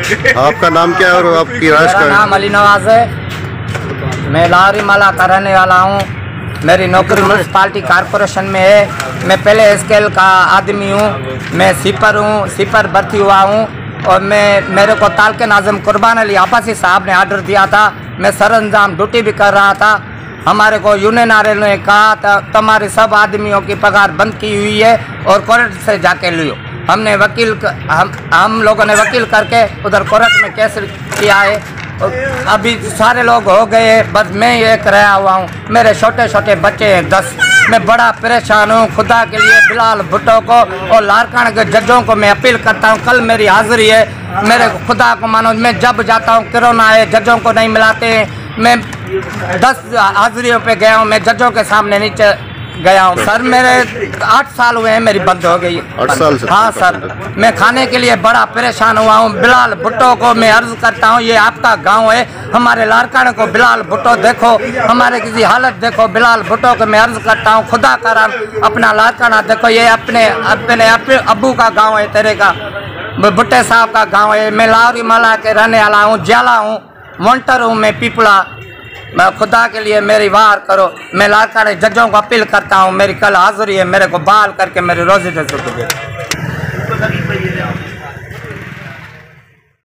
आपका नाम क्या है और आपकी राज का? नाम अली नवाज है। मैं लाहौरी माला का रहने वाला हूँ। मेरी नौकरी म्यूनसिपालिटी कॉरपोरेशन में है। मैं पहले स्केल का आदमी हूँ। मैं सिपर हूँ, सिपर भर्ती हुआ हूँ। और मेरे को ताल्के नाज़िम कुर्बान अली आबासी साहब ने आर्डर दिया था। मैं सरअंजाम ड्यूटी भी कर रहा था। हमारे को यूनियन वाले ने कहा तुम्हारे सब आदमियों की पगार बंद की हुई है और कोर्ट से जाके लियो। हमने हम लोगों ने वकील करके उधर कोर्ट में केस किया है। अभी सारे लोग हो गए, बस मैं एक रहा हुआ हूँ। मेरे छोटे छोटे बच्चे हैं 10। मैं बड़ा परेशान हूँ। खुदा के लिए बिलाल भुट्टो को और लारकान के जजों को मैं अपील करता हूँ, कल मेरी हाजिरी है। मेरे खुदा को मानो, मैं जब जाता हूँ कोरोना है, जजों को नहीं मिलाते हैं। मैं 10 हाजिरियों पे गया हूँ, मैं जजों के सामने नीचे गया हूँ। सर मेरे 8 साल हुए हैं, मेरी बंद हो गई। 8 साल से? हाँ सर, मैं खाने के लिए बड़ा परेशान हुआ हूँ। बिलाल भुट्टो को मैं अर्ज करता हूँ, ये आपका गांव है, हमारे लारकान को बिलाल भुट्टो देखो, हमारे किसी हालत देखो। बिलाल भुट्टो को मैं अर्ज करता हूँ, खुदा करा अपना लारकाना देखो। ये अपने अब्बू का गाँव है, तेरे का भुट्टे साहब का गाँव है। मैं लाहौरी माला के रहने वाला हूँ, ज्याला हूँ, वॉन्टर हूँ मैं, पीपला। मैं खुदा के लिए मेरी वार करो। मैं लारकान जजों को अपील करता हूँ, मेरी कल हाजिरी है, मेरे को बहाल करके मेरी रोजी दे दो।